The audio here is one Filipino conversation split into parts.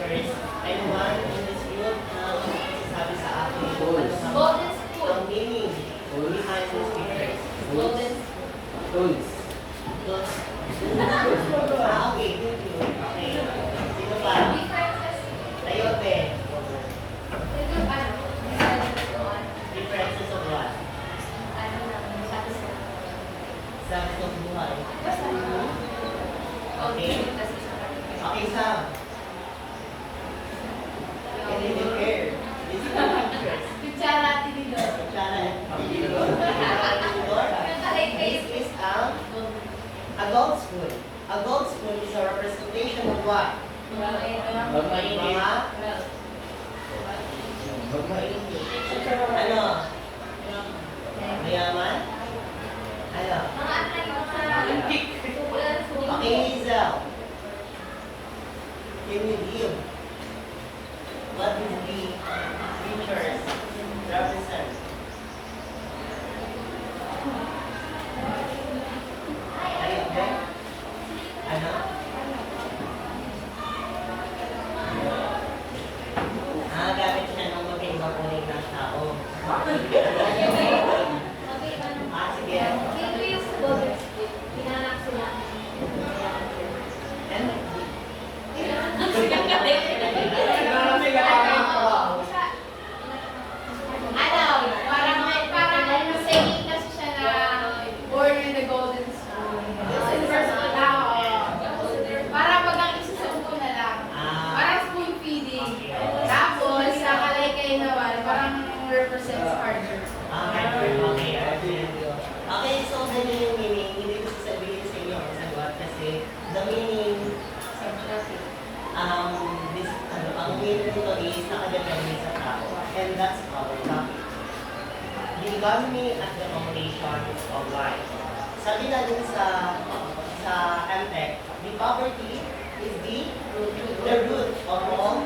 speakers, anyone in this group na sasabi sa akin Golden spoon. ang meaning behind the speakers? Golden Tools. Those, okay, thank you. Okay. Sino pa? differences. Tayote. Ito, Differences of what? Sa itong buhay. Okay. Okay, Sam. Can you compare these two pictures? Kutsara, tinidor. Kutsara and tinidor. This is a gold spoon. A gold spoon is a representation of what? Mga ano? Mayaman? Ano? Okay, Hazel. Can you give what is the features represent? Ayun, ano? Gamit siya ng magkaibang uri ng tao. Sige. And? Parang saying kasi siya na born in the golden spoon. Parang bagang isa sa upo na lang. Parang spoon feeding. Tapos, sa kalay-kay naman, parang represents harder. Okay, so ganyan yung meaning. Hindi ko sasabihin sa inyo ang sagot kasi the meaning, ang meaning nito is nakadepende sa tao. And that's our topic. The economy at the foundation of life. Sabi natin sa MTech, the poverty is the root of all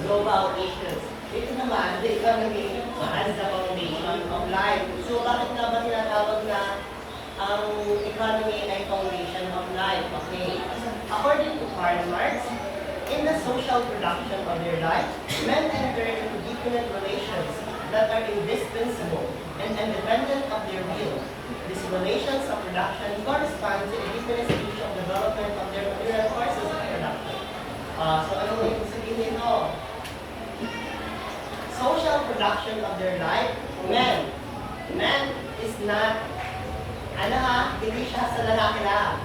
global issues. Ito naman, the economy as the foundation of life. So, bakit nga ba tinatawag na ang economy ay foundation of life? Okay. According to Karl Marx, in the social production of their life, men enter into different relations that are indispensable and independent of their will. These relations of production correspond to a different stage of development of their material forces of production. So, ano yung ibig sabihin nito? Social production of their life, men. Men is not, hindi siya sa lalaki lang.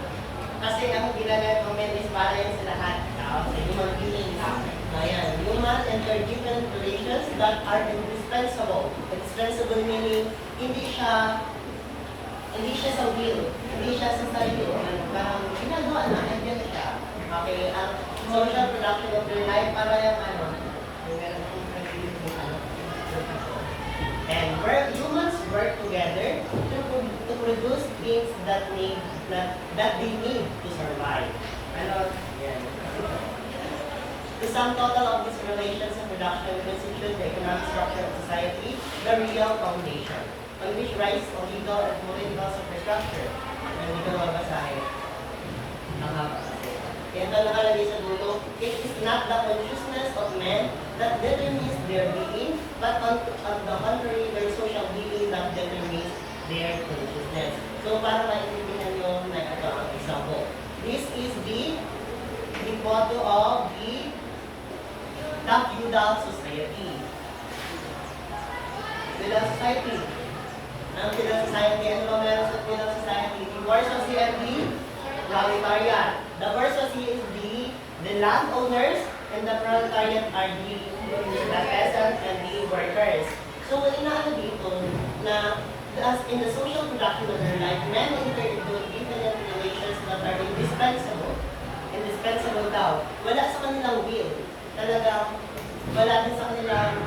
Kasi ang ginagawa ng men is para yan sa lahat. Sa human beings. Ayan, human and their different relations that are indispensable. Indispensable meaning, hindi siya sa will, hindi siya sa sarili. Parang ginagawa na, nandiyan na siya. Okay, ang social production of their life, para yung and where humans work together to produce things that they need to survive. Yan. The sum total of these relations of production constitute the economic structure of society, the real foundation, on which rise of legal and political superstructure. Hindi ko mabasahin. Ang haba kasi. Ito nakalagay sa dulo, it is not the consciousness of men that determines their being, but on the contrary, their social being that determines their consciousness. So, para maintindihan nyo na ito ang example. This is the photo of the feudal society. Feudal society. Ang feudal society, ano ba meron sa feudal society? The bourgeoisie and the proletariat. The bourgeoisie is the landowners, and the proletariat are the peasants and the workers. So, inaano dito na as in the social production of their life, men enter into different relations that are indispensable. Indispensable daw. Wala sa kanilang will. Talaga, wala din sa kanilang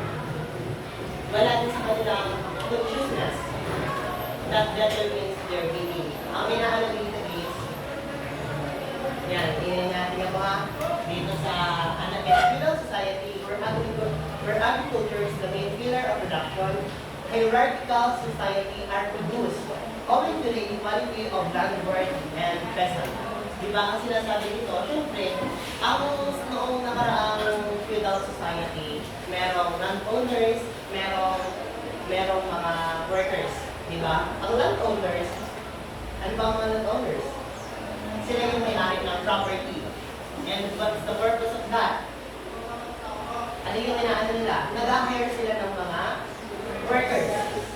consciousness that determines their being. Ang inaano dito is, yan, natin ako dito sa feudal society where agriculture is the main pillar of production. Hierarchical society are produced owing to the equality of landlord and peasant. Di ba? Ang sinasabi nito, syempre, ang noong nakaraang feudal society, merong landowners, merong mga workers. Di ba? Ang landowners, ano ba ang mga landowners? Sila yung may-ari ng property. And what's the purpose of that? Ano yung inaano nila? Nag-hire sila ng mga workers.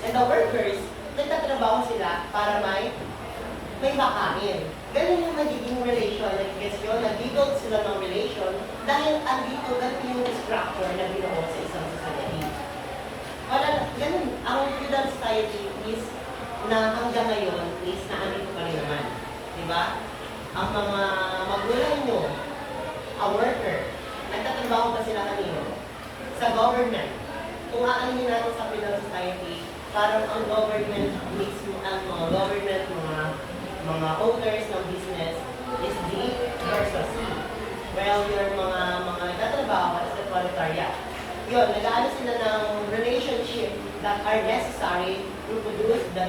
And the workers, nagtatrabaho sila para may makain. Ganun yung nagiging relation, nag-guess yun, nag-build sila ng relation dahil andito ganun yung structure na binuo sa isang society. Wala, ganun, ang feudal society is na hanggang ngayon is naandito pa rin naman. Diba? Ang mga magulang nyo, a worker, nagtatrabaho pa sila kanino? Sa government. Kung aanin natin sa feudal society, parang ang government mismo, ang mga government, mga owners ng business is the bourgeoisie. Well, yung mga nagtatrabaho is the proletariat. Yun, nag-aano sila ng relationship that are necessary to produce the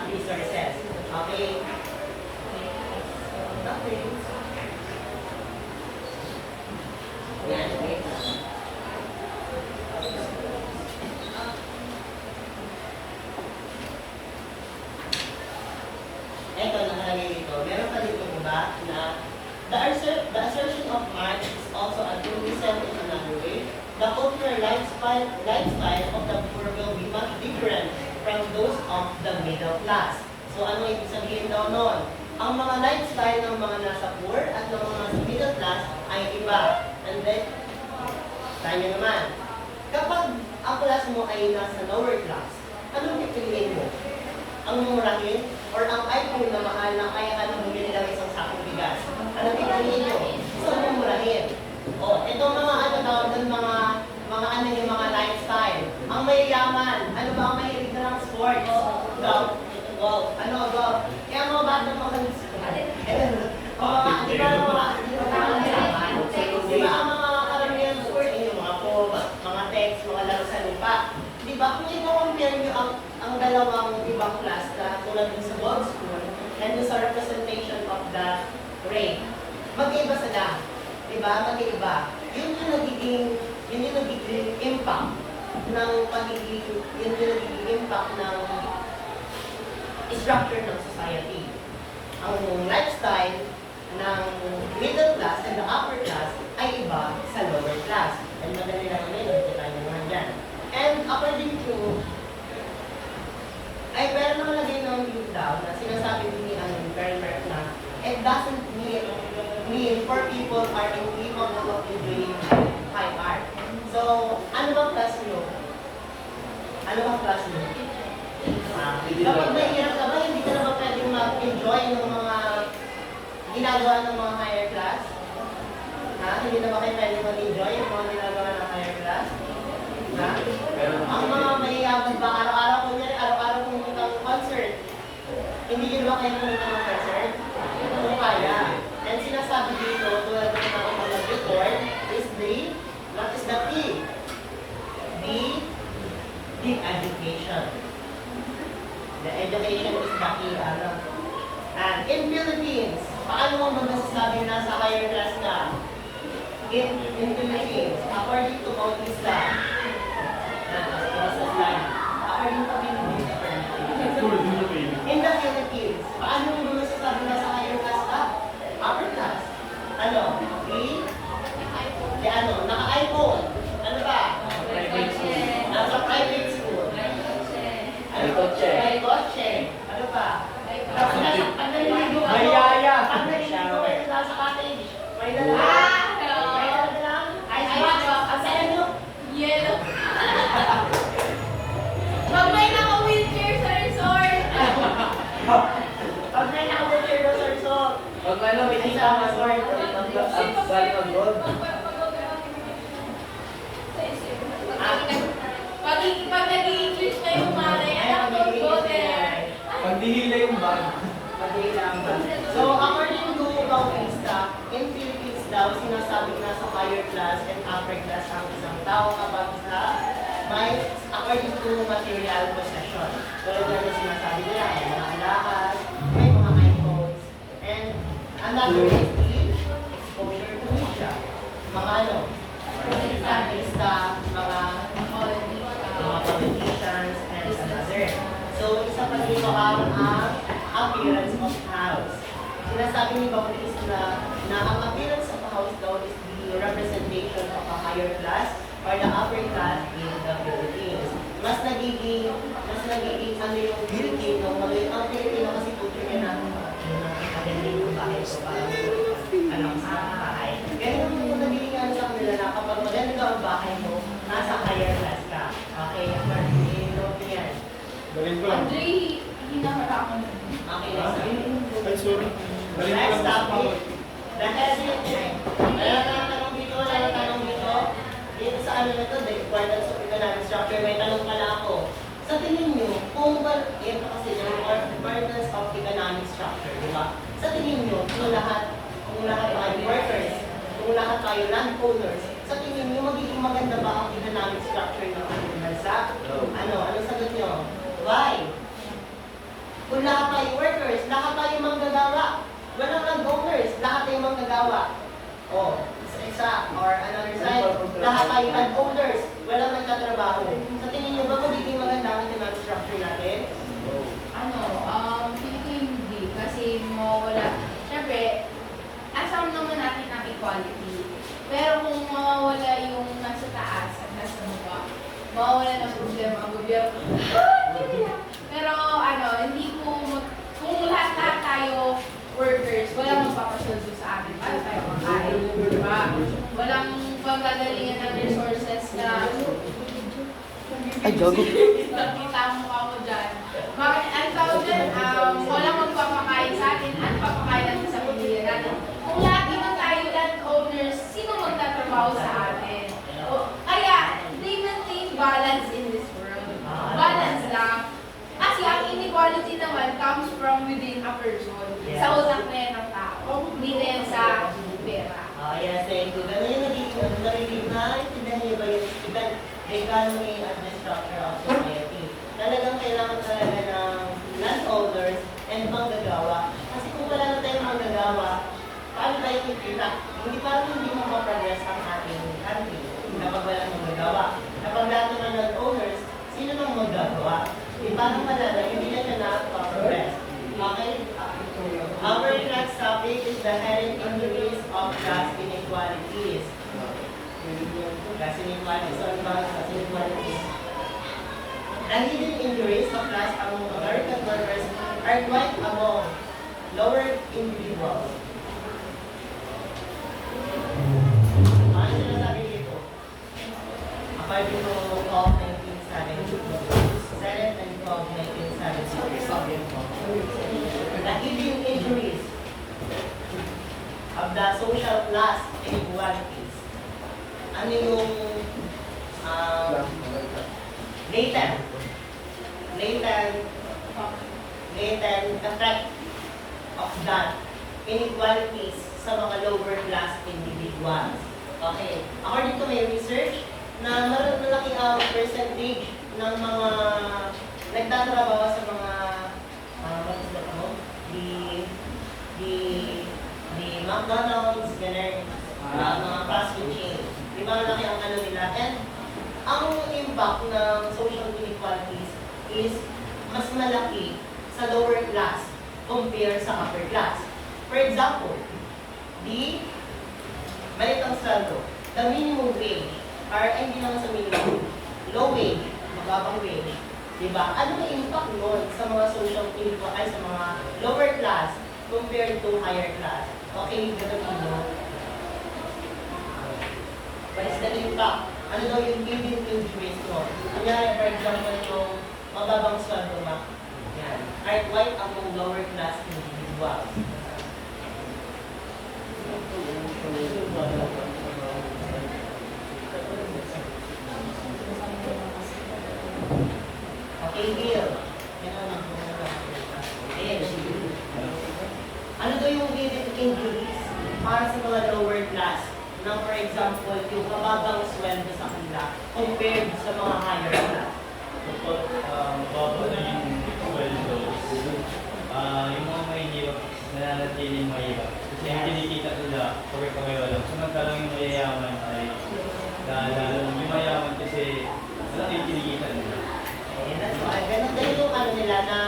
resources. Okay? Okay. Yan, okay. Ito, nakalagay dito. Meron pa dito, diba, na the assertion of Marx is also a truism in another way. The cultural lifestyle of the poor will be much different from those of the middle class. So, ano ibig sabihin daw nun? Ang mga lifestyle ng mga nasa poor at ng mga nasa middle class ay iba. And then, tayo naman. Kapag ang class mo ay nasa lower class, anong pipiliin mo? Ang mumurahin or ang iPhone na mahal na kaya ka nang bumili ng isang sakong bigas? Ano pipiliin nyo? So, mumurahin. O, itong mga ano daw, mga ano yung mga lifestyle. Ang mayayaman, ano ba ang mahilig na ng sports? Golf. Golf. Ano, golf. Kaya mga bata mga sport. Di ba ang mga mayayaman? Di ba ang mga karamihan sport? Yung mga po, mga text, mga laro sa lupa. Di ba? Kung i-compare nyo ang dalawang ibang class na tulad din sa golf school and sa representation of the rate, mag-iba sila. Diba? Mag-iba. Yun yung nagiging impact ng pagiging, yun yung nagiging impact ng structure ng society. Ang lifestyle ng middle class and the upper class ay iba sa lower class. And madali lang naman yun, kita nyo naman dyan. And according to, ay meron naman lagay ng view daw na sinasabi din ni Bernard na it doesn't mean poor people are incapable of enjoying high art. So, ano bang class nyo? Ano bang class nyo? Kapag mahirap ka ba, hindi ka na ba pwedeng mag-enjoy ng mga ginagawa ng mga higher class? Ha? Hindi na ba kayo pwedeng mag-enjoy ng mga ginagawa ng higher class? Ha? Ang mga mayayaman ba, araw-araw pumunta ng concert? Hindi nyo ba kayo pumunta ng concert? Kung kaya. And sinasabi dito, tulad ng mga report, is what is the key? The education. The education is the key. And in Philippines, paano mo masasabi na sa higher class ka? In Philippines, according to Bautista, according to Philippines, in the Philippines, paano mo masasabi na sa higher class ka? Upper class. Ano? Naka-iPhone. Ano ba? Nasa private school. Ano? May kotse. Ano ba? Pag naliligo ako. Pag naliligo ako, nasa cottage. May dala. May dala lang. Ice box. Ang saya nyo? Yellow. Pag may naka-wheelchair sa resort. Pag may naka-wheelchair sa resort. Pag ano, may tita mas work, ang gold. Pag nag-i-English na yung malay, anak ko, go there. Pag dihila yung bag. So, according to Bautista, in Philippines daw, sinasabi na sa higher class and upper class ang isang tao kapag sa may, according to material possession. Tulad na sinasabi nila, may mga alakas, may mga iPhones, and Another is the exposure to media. Mga ano? Artista, mga politicians, and another. So, isa pa dito ang appearance of house. Sinasabi ni Bautis na ang appearance of a house daw is the representation of a higher class or the upper class in the Philippines. Mas nagiging ano yung Filipino, ang Filipino kasi culture niya na maganda yung bahay ko, parang alam sa bahay. Ganyan yung nagiging ano sa kanila na kapag maganda ang bahay mo, nasa higher class ka. Okay, i-note niyo yan. Galing ko lang. Andre, hinahara ako na. Okay, next time. Ay, sorry. Galing ko Next lang. topic. Wala na tanong dito, wala na tanong dito. Dito sa ano na to, the importance of economic structure, may tanong pala ako. Sa tingin nyo, kung ito kasi yung importance of economic structure, di ba? Sa tingin nyo, kung lahat tayo workers, kung lahat tayo landowners, sa tingin nyo, magiging maganda ba ang economic structure ng ating bansa? Ano sagot nyo? Why? Kung lahat tayo workers, lahat tayo manggagawa. Walang landowners, lahat tayo manggagawa. O, isa, or another side, lahat tayo landowners, walang nagtatrabaho. Sa tingin nyo ba magiging maganda ang economic structure natin? Feeling ko hindi. Kasi mawawala. Siyempre, asam naman natin ang equality. Pero kung mawawala yung nasa taas at nasa baba, mawawala ng problema ang gobyerno. Pero hindi ko, kung lahat tayo workers, walang magpapasweldo sa amin. Paano tayo makain? Diba? Walang panggagalingan ng resources na Ay, gago. nakita mo ako dyan. Bakit, ang tawag dyan, walang magpapakain sa atin at papakain natin sa pamilya natin. Kung lahat dito tayo landowners, sino magtatrabaho sa atin? Kaya, they maintain balance in this world. Balance lang. Kasi ang inequality naman comes from within a person. Yes. Sa utak na yan ng tao. Hindi na yan sa pera. Yes, thank you. Ganun yung nagiging naintindihan niyo ba yung economy at the structure of society? Talagang kailangan talaga ng landowners and manggagawa. Kasi kung wala na tayong manggagawa, paano tayo kikita? Hindi mapaprogress ang ating country kapag wala manggagawa. Kapag lahat ng landowners, sino nang manggagawa? Parang malala, hindi na siya na-progress. Okay? Our next topic is the hidden injuries of class inequalities. Class inequalities or class inequalities. The hidden injuries of class among American workers are quite among lower individuals. Ano sinasabi dito? According to COP 1970, Senate and COP 1970, the hidden injuries of the social class inequalities. Ano yung latent effect of that inequalities sa mga lower class individuals. Okay. According to my research, na malaki ang percentage ng mga nagtatrabaho sa mga the McDonald's, ganun, mga fast food chain. Di ba malaki ang ano nila? And ang impact ng social inequalities is mas malaki sa lower class compare sa upper class. For example, maliit ang sweldo, the minimum wage, or hindi naman sa minimum, low wage, mababang wage. Diba? Ano ang impact nun sa mga social inequalities, sa mga lower class compared to higher class? Okay, ganun mo. What is the impact? Ano daw yung hidden injuries mo? Kunyari, for example, yung mababang sweldo ma. Yan. Are quite among lower class individuals. Okay, Bill. Ano daw yung hidden injuries para sa mga lower class? Na for example, yung mababang sweldo sa kanila compared sa mga higher class. Kapag mababa na yung sweldo, yung mga mahihirap nananatiling mahirap. Kasi yung kinikita nila, pagkakagawa lang. Samantalang yung mayayaman ay lalo yung mayaman kasi malaki yung kinikita nila. Eh, that's why. Ganun yung ano nila na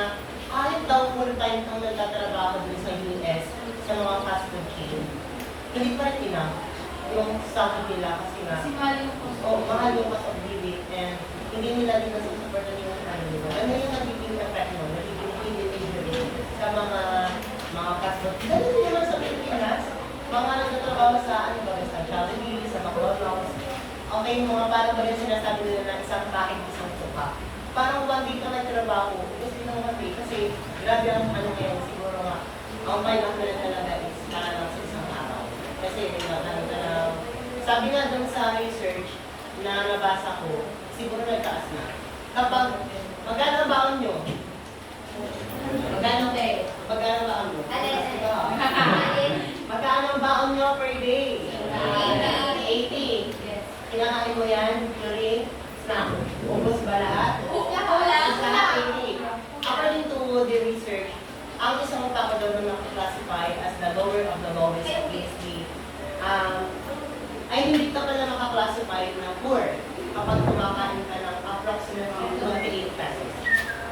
kahit daw full time kang nagtatrabaho dun sa US, sa mga fast food chain, hindi pa rin enough yung sahod nila kasi nga, Kasi mahal yung cost. mahal yung cost of living and hindi nila din nasusuportan yung ano nila. Ano yung nagiging effect mo? Nagiging individually sa mga fast food. Ganun din naman sa Pilipinas. Mga nagtatrabaho sa ano ba, sa Jollibee, sa McDonald's. Okay, mga parang ba rin sinasabi nila na isang kahit isang suka. Parang one day ka nagtrabaho, gusto ng one day kasi grabe ang ano ngayon, siguro nga, ang pilot nila talaga is para lang sa isang araw. Kasi sabi nga dun sa research na nabasa ko, siguro nagtaas na. Kapag, magkano ang baon nyo? Magkano Magkano ang baon nyo? Magkano ang baon nyo per day? 80. Kinakain mo yan during snack. Ubus ba lahat? Lahat 80. According to the research, ang isang tao daw na classify as the lower of the lowest obviously, ay hindi ka pala makaklassify na poor kapag kumakain ka ng approximately 28 pesos.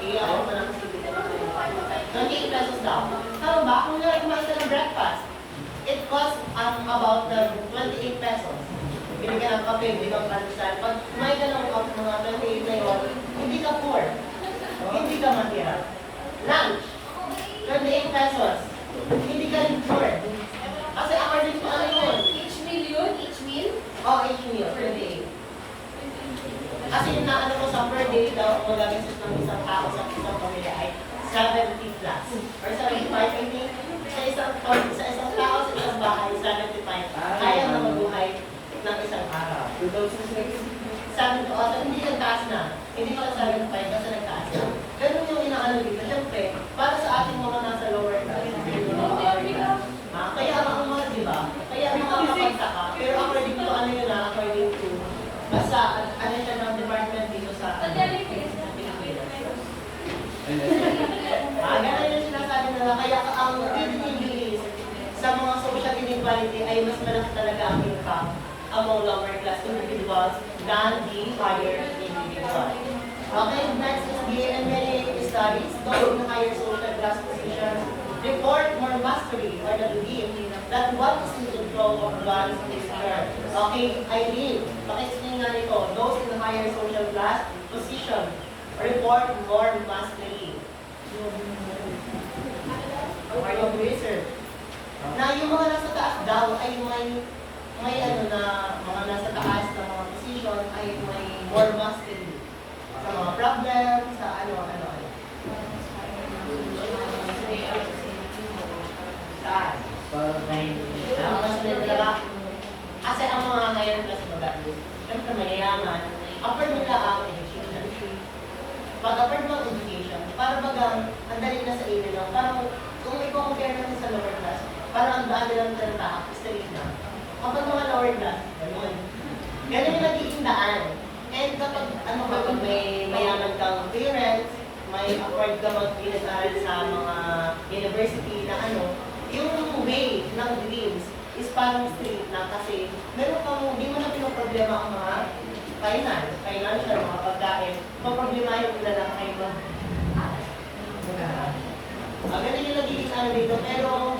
Ako pa lang kasi dito na 28 pesos daw. Tama ba? Kung kumain ka ng breakfast, it costs about 28 pesos. Binigyan ng kape, binigyan ng pandesal. Pag kumain ka ng mga 28 na yun, hindi ka poor. Hindi ka mahirap. Lunch, 28 pesos. Hindi ka rin poor. Kasi according to ano yun? Each meal? Oh, 8 meal per day. Kasi yung naano ko sa per day daw, kung magagastos ng isang tao sa isang pamilya ay 70 plus. Or 75, I think. Sa isang tao, sa isang bahay, 75. Kaya na mabuhay ng isang araw. 7 hindi nagtaas na. Hindi ko lang 75 kasi nagtaas na. Ganun yung inaano dito. Siyempre, para sa ating mga nasa lower class, kaya ang mga, di ba? Kaya mga kapagsaka. Pero according to ano yun na, according to, basta ano siya ng department dito sa Pilipinas. Ganun yung sinasabi nila. Kaya ang individuals sa mga social inequality ay mas malaki talaga ang impact among lower class individuals than the higher individuals. Okay, next is the many studies, those in higher social class positions report more mastery or the belief that one is in control of one's future. Okay, Eileen, paki-explain nga nito, those in higher social class position report more mastery. Or yung research. Na yung mga nasa taas daw ay may ano na mga nasa taas na mga position ay may more mastery sa mga problem, sa ano. Saan? Mas nila. Kasi ang mga higher class magaling, siyempre mayayaman, upper nila ang education. Pag upper mo ang education, para bagang ang dali na sa ilo lang, parang kung i-compare natin sa lower class, parang ang daan nilang talata, straight na. Kapag mga lower class, gano'n. Ganun yung nagiging daan. And kapag kapag may mayaman kang parents, may afford ka mag-aral sa mga university na yung way ng dreams is parang straight na kasi meron kang, hindi mo na pinoproblema ang mga financial, mga pagkain. Maproblema yung nila lang kayo mag-aral. Ganun yung nagiging dito, pero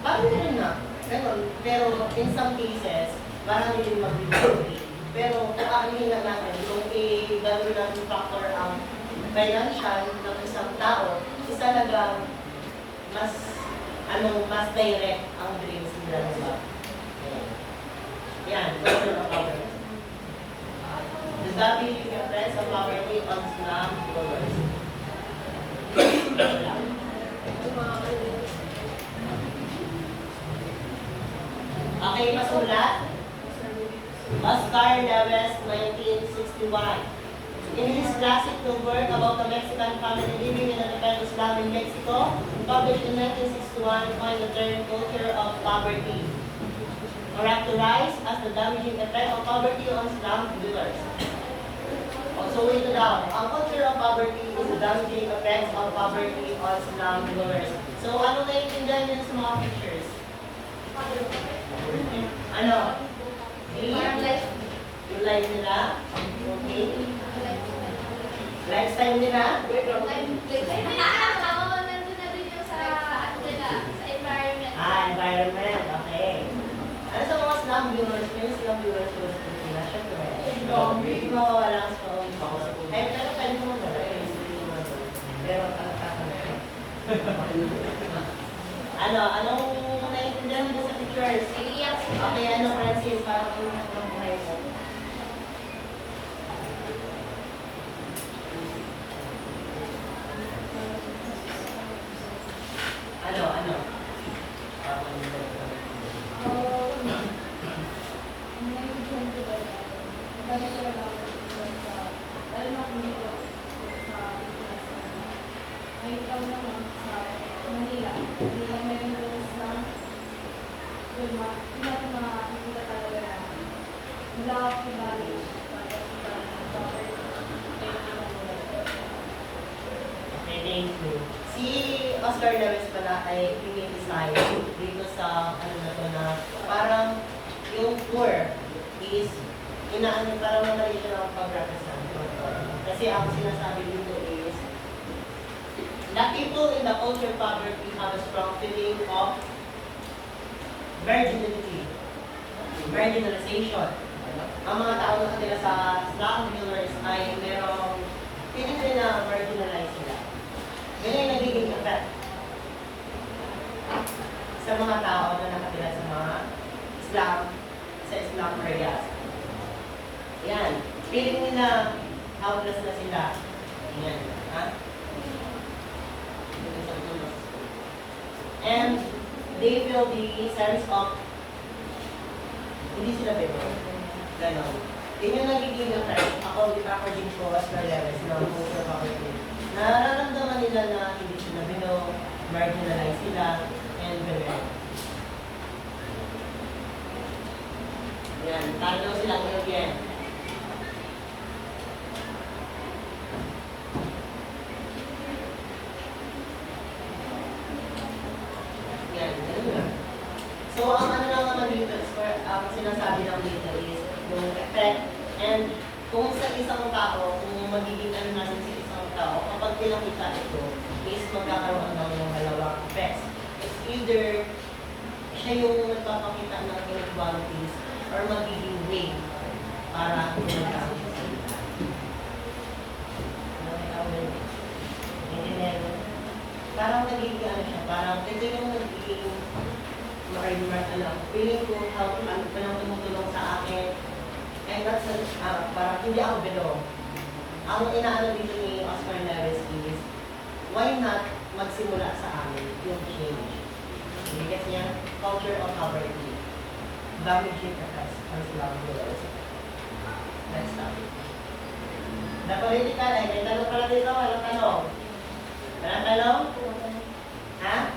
parang ganun na. Ganun. Pero in some cases, parang hindi mag-delivery. Pero kung aanihin lang natin, kung i-gano'n natin factor ang financial ng isang tao, is talagang mas direct ang dreams nila nila. Yan, question of poverty. The W effects of poverty on slum dwellers. Okay, masulat. Oscar Lewes, 1961. In his classic work about the Mexican family living in an independent slum in Mexico, published in 1961, coined the term culture of poverty, characterized as the damaging effect of poverty on slum dwellers. Also, ito daw, ang culture of poverty is the damaging effects of poverty on slum dwellers. So, ano naiintindihan niyo sa mga pictures? Ano? Parang life. Yung life nila? Okay. Lifestyle nila? Oo, nandun na din yung sa, ano nila, sa environment. Environment. Okay. Ano sa mga slum viewers? May slum viewers ko sa Pilipinas? Siyempre. Hindi mawawala ang slum viewers. Pero pwede mo wala. Pero anong naiintindihan mo sa pictures? Okay, ano Francis? Para kung ng buhay mo. Ano? Okay, thank you. Si Oscar Lewis pala ay design dito sa ano na to na parang yung tour is inaano parang mamali siya ng pag-represent. Kasi ang sinasabi dito is the people in the culture poverty have a strong feeling of marginalization. Ang mga tao na kanila sa slum dwellers ay merong feeling nila na marginalized sila. Ganyan yung nagiging effect sa mga tao na nakatira sa mga Islam areas. Yan. Feeling nila helpless na sila. Yan. Ha? And they feel the sense of hindi sila better. Ganon. Yun yung nagiging effect. According ko as per levels ng culture poverty. Nararamdaman nila na hindi sila below, marginalized sila, and gano'n. Yan, talo silang again. Yan, ganun lang. So, ang ano lang naman dito is, ang sinasabi lang dito is yung effect, and kung sa isang tao, kung magiging ano natin sa isang tao, kapag pinakita ito, is magkakaroon ng dalawang effects. It's either siya yung nagpapakita ng inequalities or magiging way para pinagkakaroon siya sa ita. Parang nagiging ano siya, parang ito yung nagiging feeling ko how ano pa nang tumutulong sa akin. And that's parang hindi ako below. Ang inaano dito ni Oscar Lewis is, why not magsimula sa amin yung change? Because niya, culture of poverty. Damaging effects on Islam viewers. Next topic. The political, ay may tanong pala dito, walang tanong. Walang tanong? Ha?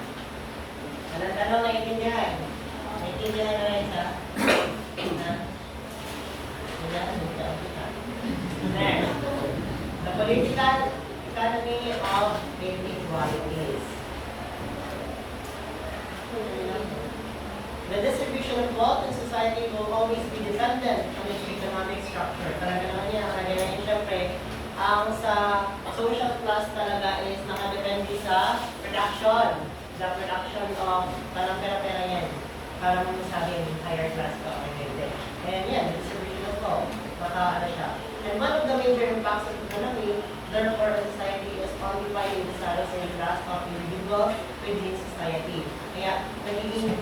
Walang tanong, naiintindihan? Naiintindihan na rin sa? Ha? Next. The political economy of inequalities. The distribution of wealth in society will always be dependent on its economic structure. Talaga naman yan, kaya siyempre, ang sa social class talaga is nakadepende sa production. The production of parang pera-pera yan. Para mo masabing higher class ka or hindi. And yan, the distribution of wealth. Baka ano siya. And one of the major impacts of economy, therefore, on society is quantifying the status and class of individual within society. Kaya,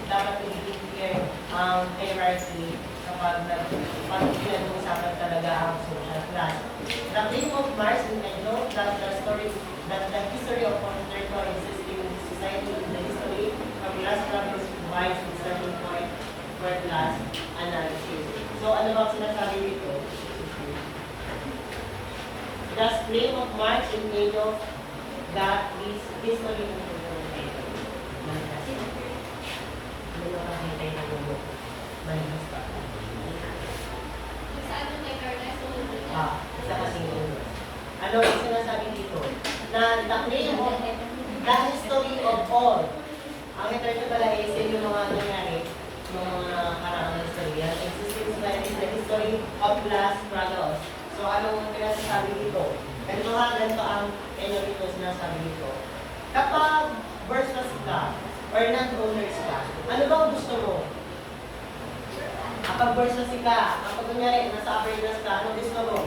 dapat nagiging clear ang hierarchy kapag pinag-uusapan talaga ang social class. The claim of Marx and Engels that the history of territory existing in society is the history of class struggles provides with certain point for class analysis. So, ano bang sinasabi dito? The claim of Marx and Engels that this history of isa kasing ulo. Ano yung sinasabi dito? Na the claim of the history of all. Ang ito pala is yung mga nangyari, yung mga karaang history. Ang existing slide is the history of class struggles. So, anong pinasasabi dito? Ganito ang dito sinasabi dito. Kapag versus ka, or non-owners ka, ano bang gusto mo? Kapag versus ka, kapag kunyari, nasa upper class ka, ano gusto mo?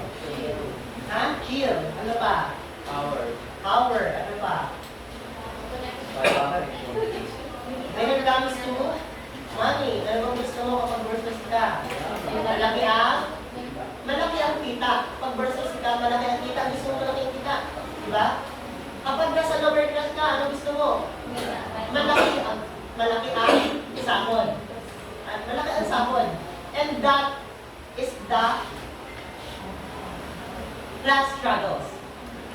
Ha? Chill. Ano pa? Power. Power. Ano pa? May nagdamis to? Money. Ano bang gusto mo kapag versus ka? Malaki ang kita. Pag versus ka, malaki ang kita. Gusto mo malaki ang kita. Diba? Kapag nasa lower class ka, ano gusto mo? Malaki ang sahod. At malaki ang sahod. And that is the class struggles.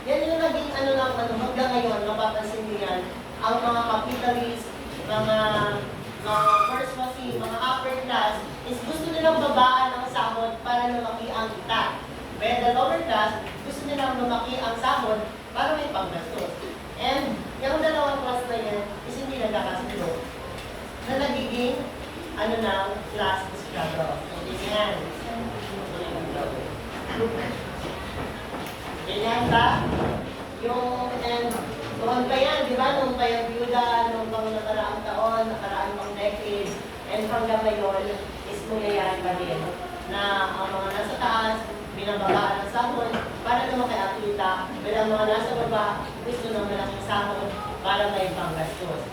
Yan yung naging hanggang ngayon, napapansin niyo yan, ang mga capitalist, mga first-classy, mga upper class, is gusto nilang babaan ang sahod para lumaki ang kita. But the lower class, gusto nilang lumaki ang sahod para may panggastos. And yung dalawang class na yan, is hindi nagkakasundo. Na nagiging, class struggle. Okay, yan. Ganyan ba? Noon pa yan, di ba? Noong pa yung byuda, noong pang nakaraang taon, nakaraang pang decades, and hanggang ngayon, is nangyayari pa din na ang mga nasa taas, binababaan ng sahod para lumaki ang kita, bilang mga nasa baba, gusto ng malaking sahod para may panggastos.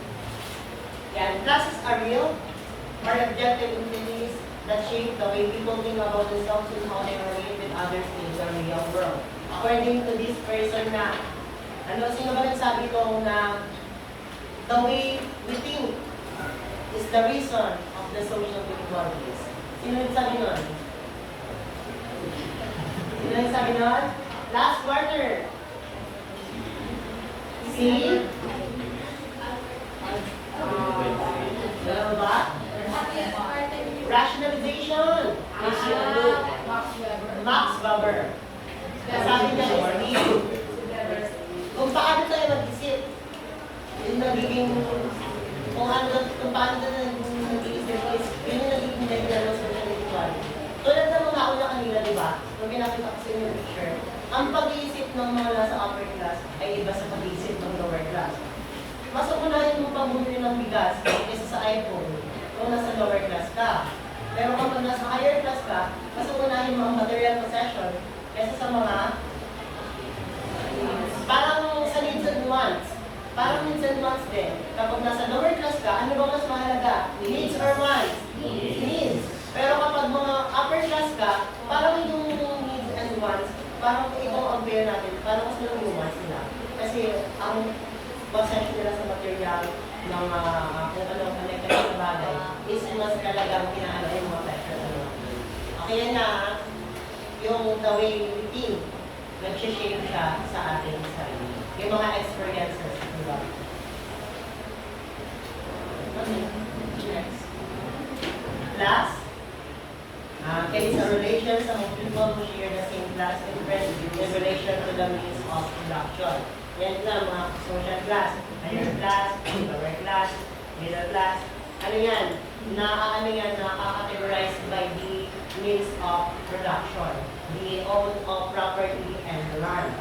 Yan, classes are real, are objective entities that shape the way people think about themselves and how they relate with others in the real world. According to this person na, sino ba nagsabi ko na the way we think is the reason of the social inequalities? Sino nagsabi nun? Sino nagsabi nun? Last quarter. See? Ano ba? Rationalization. Max Weber. Sabi niya is kung paano tayo mag-isip, yung nagiging, kung paano tayo nag-iisip is, yun yung nagiging dahilan ng social inequality. Tulad ng mga una kanila, di ba? Nung pinakita ko sa inyo yung picture, ang pag-iisip ng mga nasa upper class ay iba sa pag-iisip ng lower class. Mas unahin mo pang bumili ng bigas kaysa sa iPhone kung nasa lower class ka. Pero kapag nasa higher class ka, mas unahin mo ang material possession kaysa sa mga parang sa needs and wants. Parang needs and wants din. Kapag nasa lower class ka, ano ba mas mahalaga? Needs or wants? Needs. Pero kapag mga upper class ka, parang yung needs and wants, parang ibang compare natin, parang mas lang yung wants nila. Kasi ang possession nila sa material ng kung anong connected sa bagay is mas talagang pinaano yung mga pressure. Okay na, yung the way we think, nag-shape siya sa ating sarili. Yung mga experiences, di ba? Okay. Next. Last, there is a relation among people who share the same class interest in relation to the means of production. Yan lang, mga social class, higher class, lower class, middle class. Ano yan? Nakaka-categorized by the means of production, the own of property and the land.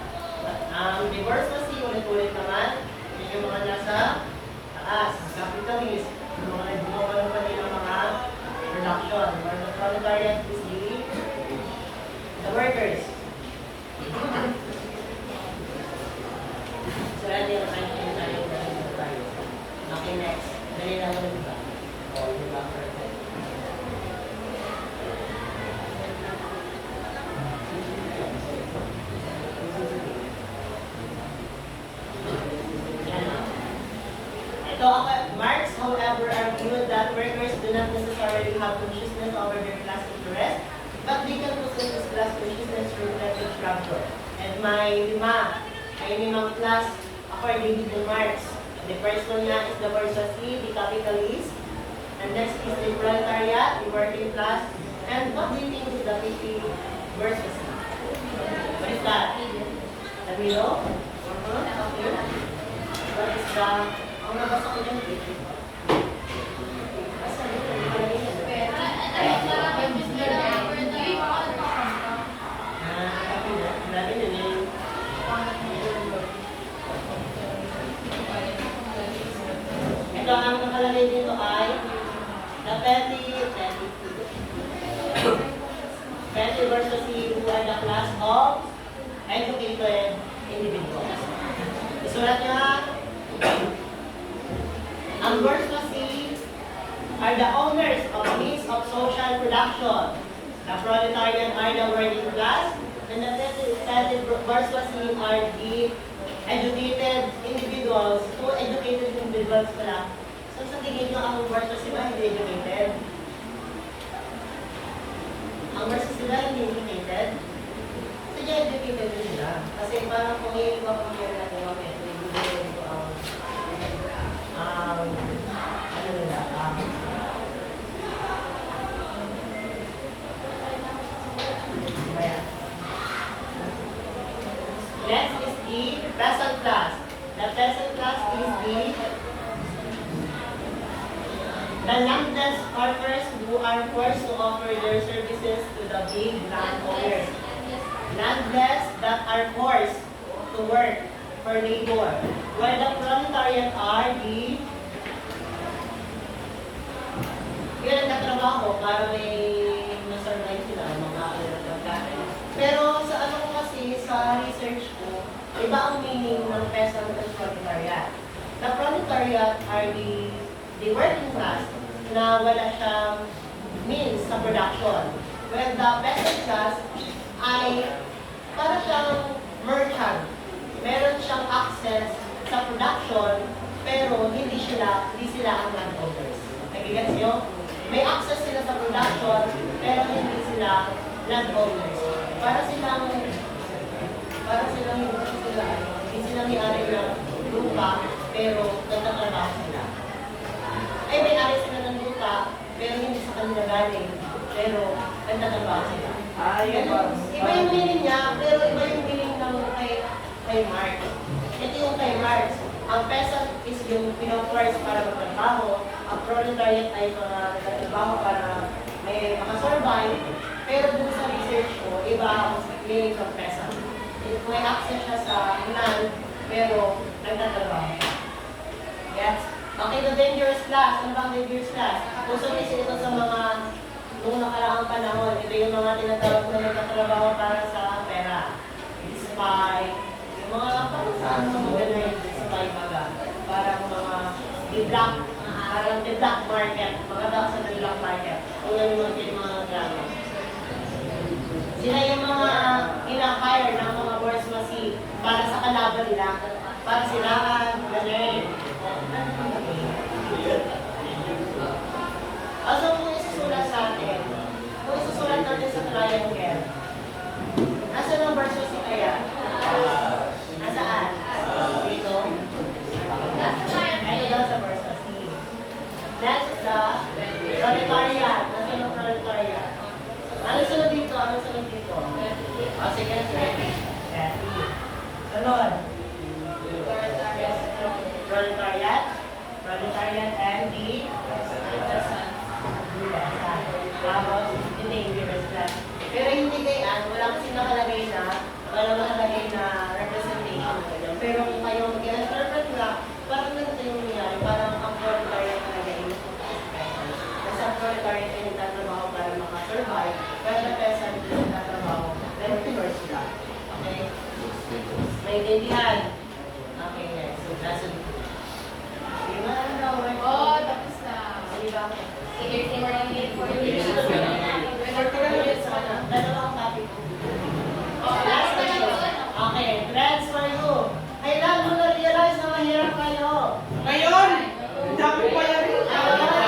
Divorce kasi ulit-ulit naman, yung mga nasa taas, capitalist, yung mga nagbukawa naman ng mga production, or the proletariat is the workers. So, yan yung tayo. Okay, next. Dali lang mo diba? O, diba? Perfect. Marx, however, argued that workers do not necessarily have consciousness over their class interest, but they can possess this class consciousness through collective struggle. And may limang class according to Marx. The first one niya is the bourgeoisie, the capitalist, and next is the proletariat, the working class, and what do you think is the PP bourgeoisie? What is that? The middle? Okay. What is the, ang nabasa ko dyan, basta dito, nakalagay yan. Grabe na yun. Ito ang nakalagay dito ay the petty versus he who are the class of educated individuals. Isulat niya, ang bourgeoisie are the owners of means of social production. The proletarian are the working class, and the petty bourgeoisie are the educated individuals. Kung educated individuals pala, so sa tingin nyo ang bourgeoisie ba hindi educated? Ang bourgeoisie ba hindi educated? So yung educated din sila. Kasi parang kung i-compare natin yung ito, ibigay ko ang ano nila, next is the peasant class. The peasant class is the landless farmers who are forced to offer their services to the big landowners. Landless that are forced to work for labor. While the proletariat are the yun ang katrabaho para may masurvive sila, mga pagkain. Pero sa ano ko kasi, sa research ko, iba ang meaning ng peasant at proletariat. The proletariat are the working class na wala siyang means sa production. When the peasant class ay para siyang merchant. Meron siyang access sa production, pero hindi sila ang landowners. Nagigets nyo? May access sila sa production, pero hindi sila landowners. Para silang hindi sila may-ari ng lupa, pero nagtatrabaho sila. Ay, may-ari sila ng lupa, pero hindi sa kanila galing, pero nagtatrabaho sila. Iba yung meaning niya, pero iba yung meaning ng kay Marx. Ito yung kay Marx. Ang peasant is yung pinoforce para magtrabaho, ang proletariat ay mga nagtatrabaho para may makasurvive, pero dun sa research ko, iba ang meaning ng peasant. May access siya sa land, pero nagtatrabaho siya. Yes? Okay, the dangerous class. Ano ba ang dangerous class? Gusto ito sa mga nung nakaraang panahon. Ito yung mga tinatawag na nagtatrabaho para sa pera. Spy. Yung mga parang mga spy baga. Parang mga the black market. Mga daw sa black market. Kung yan yung mga drama. Sila yung mga ina-hire ng mga bourgeoisie para sa kalaban nila. Para silahan, ganyan. Also, kung isusulat sa atin, kung isusulat natin sa triangle, nasa ng bourgeoisie kaya? Nasaan? Dito? Ito daw sa bourgeoisie. That's the proletariat. Nasa ng proletariat. Ano sunod dito? Ano sunod dito? O, sige, ready. Sunod. Proletariat and the tapos, the dangerous class. Pero hindi kayan, wala kasi nakalagay na representation ko dyan. Pero kung kayo mag-interpret na, parang ganito yung nangyari, parang ang proletariat talaga yung peasant. Kasi ang proletariat ay nagtatrabaho para makasurvive, pero the peasant ay nagtatrabaho, entrepreneur sila. Okay? May intindihan. Okay, next. So, that's it. Di ba, ano daw, right? Oh, tapos na. Di ba? Sige, for Dalawang topic. Last question. Okay, trends for you. Kailan mo na-realize na mahirap kayo? Ngayon! Dami pa yan! Wala pa.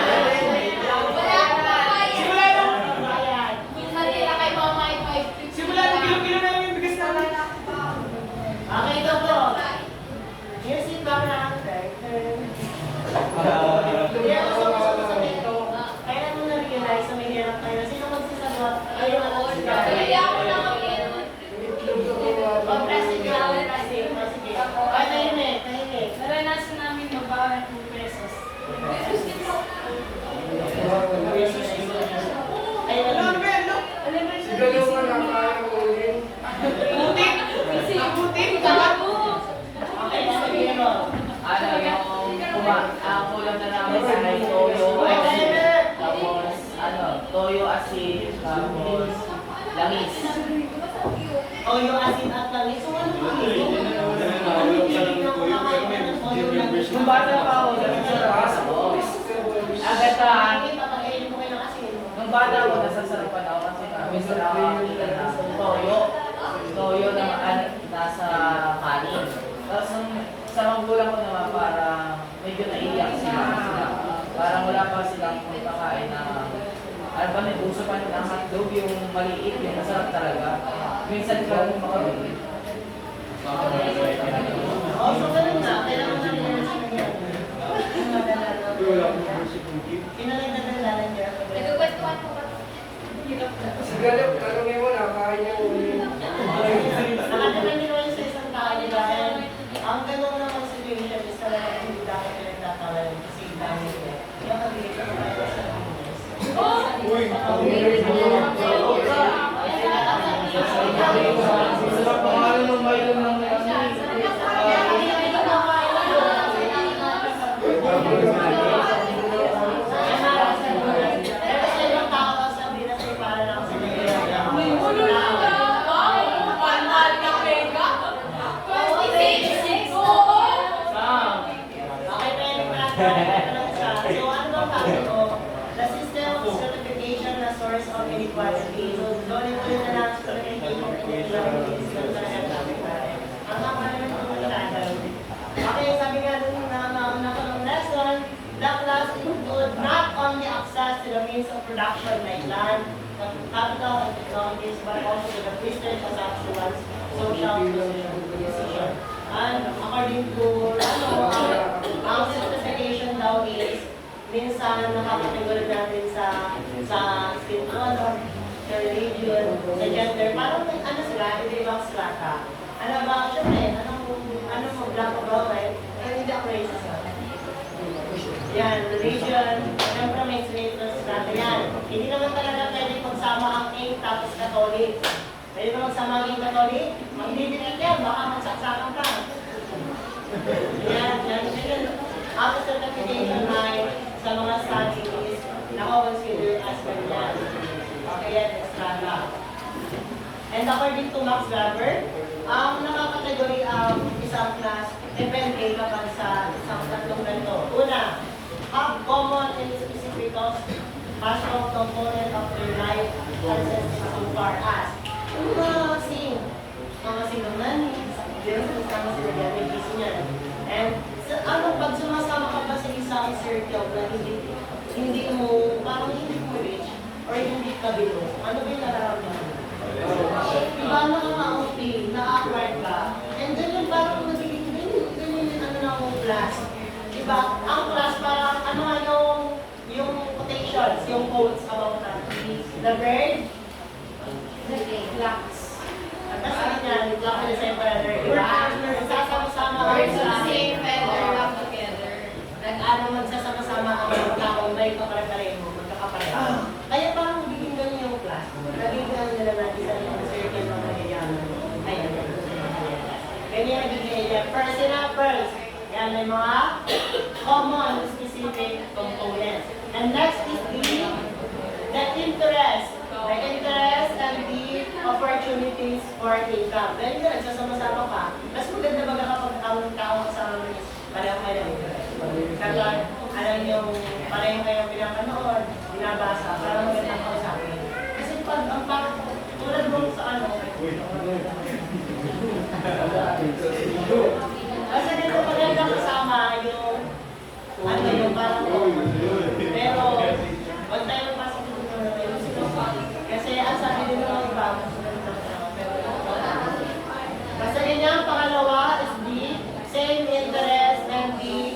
asin, tapos langis. O yung asin at langis. So ano ba yun? Ano yung hindi na kumakain ka ng toyo langis? Nung bata pa ako, nasasarapan ako. Agatan, Bakit papakainin mo kayo ng asin? nung bata ako, nasasarapan ako kasi minsan nakakakita ng toyo. Toyo na nasa kanin. Tapos sa magulang ko naman, parang medyo naiiyak sila. Parang wala pa silang pagkakain na ano ba, may puso pa ng hotdog, yung maliit, yung masarap talaga. Minsan ka rin makabili. O, so ganun na. Kailangan namin yung asin yan. Pinalagdadalan niya. Nagkukwentuhan po ba? Siguro, tanongin mo na, kaya niya ulit. Nakadepende naman sa isang tao, di ba? And ang ganun naman situation is talaga hindi dapat pinagtatawalan kasi dahil nila. Kaya mabilis na tayo sa Sa pangalan ng bayan ng So, ano bang tawag ko? The system of certification na source of inequality. So, doon ito yung na certification of inequality. So, talaga sabi tayo. Ang kapal ng pagkakatagal. Okay, sabi nga dun na nauna ko ng lesson, the class include not only access to the means of production like land, capital and technologies, but also to the research as actions, social decision. And according to ang certification daw is minsan nakakategory natin sa skin color, sa religion, sa gender. Parang may ano sila, iba-ibang strata. Ano ba, syempre, ano mo, black o brown, right? And hindi ako racist. Yan, religion, syempre may strata yan. Hindi naman talaga pwede pagsama ang king tapos Catholic. Pwede ba magsama ang king Catholic? Magdidinig yan, baka magsaksakan ka. Yan. Ang certification ay sa mga studies na-consider as ganyan. Okay, yan, estrada. And according to Max Weber, ang nakakategory ang isang class depende kapag sa isang tatlong ganito. Una, have common and specific partial component of their life consisting so far as mga sinungaling, sama sila yan, may busy niyan. And pag sumasama ka pa sa isang circle na hindi mo, parang hindi mo reach or hindi ka below, ano ba yung nararamdaman mo? Diba nakaka-OP, na-awkward ka, and then yung parang nagiging ganyan yung ano na akong class. Diba, ang class parang ano nga yung quotations, yung quotes about that. The bird, the flux. At kasi ganyan, yung flux and the same feather. Diba? Sasama-sama Birds of the same feather come together. magsasama-sama ang mga taong may kapare-pareho, magkakapareho. Kaya parang magiging ganyan yung class. Nagiging ano nila natin sa yung circle ng nagyayaman. Ayan. Ganyan nagiging area. First examples. Yan, may mga common specific components. And next is the interest. The interest and the opportunities for income. Dahil ka, nagsasama-sama ka. Mas maganda baga kapag ang tao kasama mo is pareho kayo ng interest. Kapag alam yung pareho kayong pinapanood, binabasa, para magandang kausapin. Kasi pag ang tulad mo sa ano, kasi dito maganda kasama yung ano yung parang pero wag tayo magpasok dito na tayo kasi ang sabi din ng iba basta ganyan. Pangalawa is the same interest and the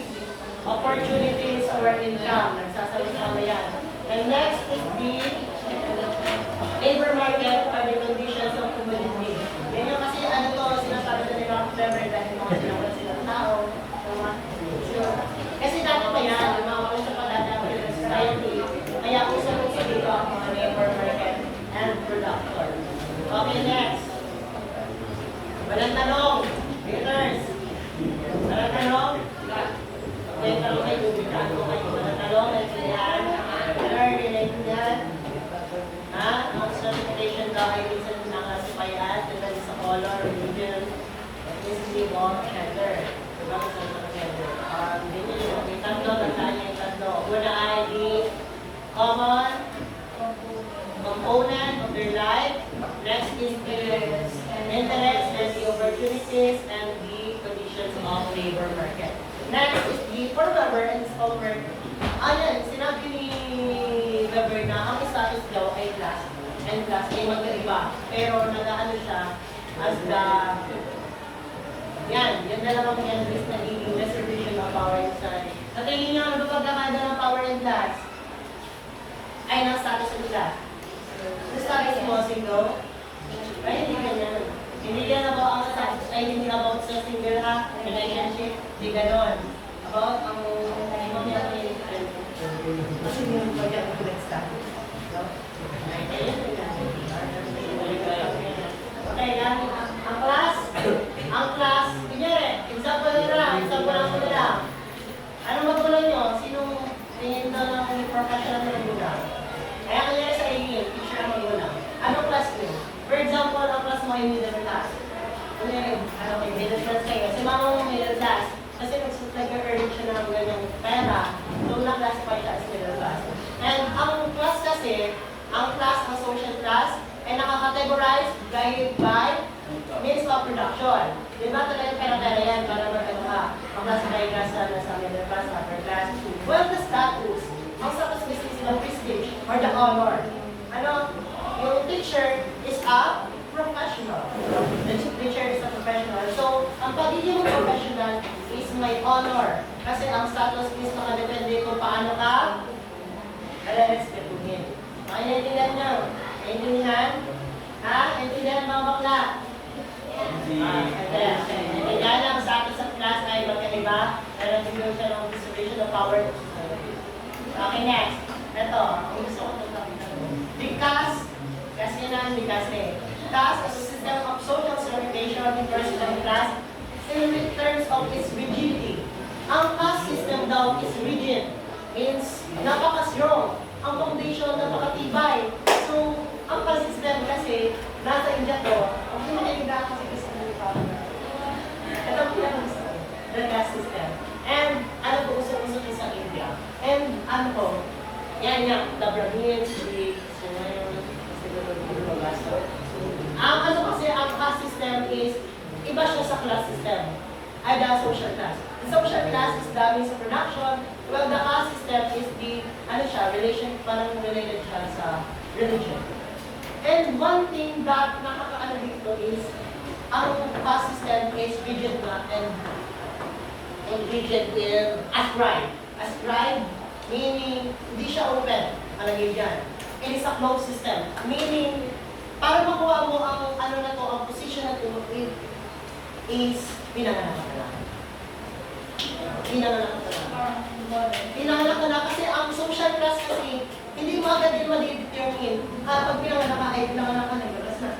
opportunities or income. Nagsasama yan. And next is the labor market or the conditions of community. Yan yung kasi ano to, sinasabi na nila ako member dahil mga sinawalan silang tao. Kasi dati pa yan, yung mga kausap pa dati ang society. Kaya usap-usap dito ang mga labor market and productor. Okay, next. Walang tanong. Readers. Walang tanong. May tanong kayo. Walang tanong. Walang tanong. Walang tanong. color, religion, ethnicity, law, gender. Diba? Sa gender. Ganyan yun. May tatlo, tandaan niya yung tatlo. Una ay the common component of their life. Next is the interest and the opportunities and the conditions of labor market. Next is the remember and discover. Ayan, sinabi ni Weber na ang status daw ay class and class ay magkaiba. Pero nag-ano siya as the yan na lang ang yan is nagiging distribution of power and study. Sa tingin niyo, ano ba pagkakada ng power and class? Ay, ng status and class. The status mo, single? Ay, hindi ganyan. Hindi yan about ang status, ay hindi about sa single ha, relationship, hindi ganon. About ang kasi yung pagyan ko next time. Okay, yan. Ang class, kunyari, example lang nila. Anong magulang nyo? Sinong tingin na ng professional na magulang? Kaya kunyari sa inyo, teacher ang magulang. Anong class nyo? For example, ang class mo ay middle class. Kunyari, middle class kayo. Si mama mo middle class. Kasi nag-earn siya ng ganyang pera, so na-classify siya as middle class. And ang class kasi, ang social class, ay nakakategorize guided by means of production. Di ba talaga pera-pera yan para magkano ka? Ang classify ka sa middle class, upper class. Well, the status, ang status is the prestige or the honor. Ano? Yung teacher is a professional. The teacher is a professional. So, ang pagiging professional is my honor. Kasi ang status is nakadepende kung paano ka respetuhin. Naiintindihan nyo? Naiintindihan? Ha? Naiintindihan mga bakla? Naiintindihan ang status sa class ay magkaiba. Pero nagiging siya ng distribution of power. Okay, next. Ito. Ang gusto ko itong because, kasi na hindi kasi. Class as a system of social segregation in personal class in terms of its rigidity. Ang caste system daw is rigid, means napaka-strong. Ang foundation napakatibay. So, ang caste system kasi, nasa India to, ang pinakailangan kasi kasi ito ang pinakailangan the caste system. And, ano po, uso-uso sa India. And, ano po, yan, the Brahmins, ang ano kasi, ang caste system is, iba siya sa class system. Ay, the social class. The social class is the means of production, while the caste system is the, ano siya, relation, parang related siya sa religion. And one thing that nakakaano dito is, ang caste system is rigid na and rigid in ascribe. Ascribe, meaning, hindi siya open, alagay dyan. It is a closed system, meaning, para makuha mo ang ano na to, ang position na to, is pinanganak ka na. Pinanganak ka na. Pinanganak ka na kasi ang social class kasi, hindi mo agad din ma-determine. Pag pinanganak ka, ay pinanganak ka na, ibagas na.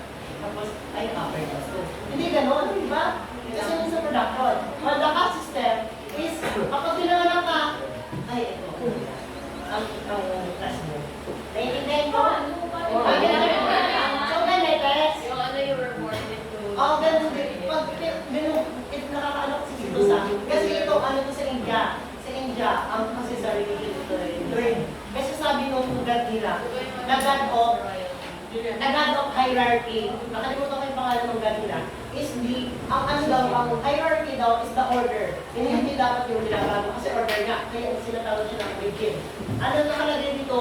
Tapos, ay upper class to. Hindi ganon, di ba? Kasi yun sa production. Well, the caste system is, kapag pinanganak ka, ay ito, ang class mo. Naiintindihan ko? Ang ginagawa. Oh, ganun din. Pag nakakaano kasi dito sa akin. Kasi ito, ano to sa India. Sa India, ang kasi sa religion ito rin. Kasi sabi nung God nila, the God of hierarchy. Nakalimutan ko yung pangalan ng God nila. Is the, ang ano daw, ang hierarchy daw is the order. Hindi dapat yung binabago kasi order nga. Kaya sinatawag siya ng regime. Ano nakalagay dito?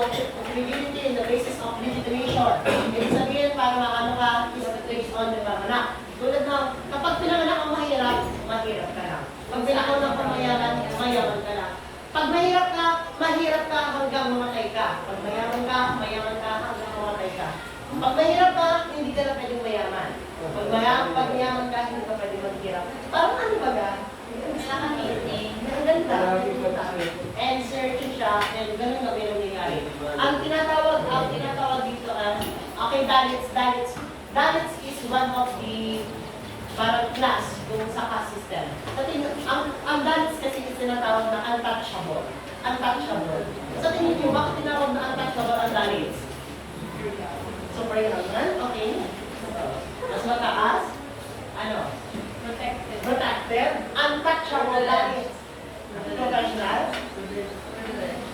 Rigidity in the basis of legitimation. Ibig sabihin, para maano ka, is based on the panganak. Tulad ng, kapag pinanganak ang mahirap, mahirap ka lang. Pag pinanganak ang mayaman, mayaman ka lang. Pag mahirap ka hanggang mamatay ka. Pag mayaman ka hanggang mamatay ka. Pag mahirap ka, hindi ka na pwedeng mayaman. Pag mayaman ka, hindi ka pwedeng maghirap. Parang ano ba ga? Ang ganda. And searching siya, and ganun na pinangyayari. Ang tinatawag dito okay, Dalits is one of the parang class kung sa caste system. Ang Dalits kasi is tinatawag na untouchable. Untouchable. Sa tingin niyo, bakit tinawag na untouchable ang Dalits? Super young, okay? Mas mataas? ano, Protected. protected, untouchable dalits. Professional,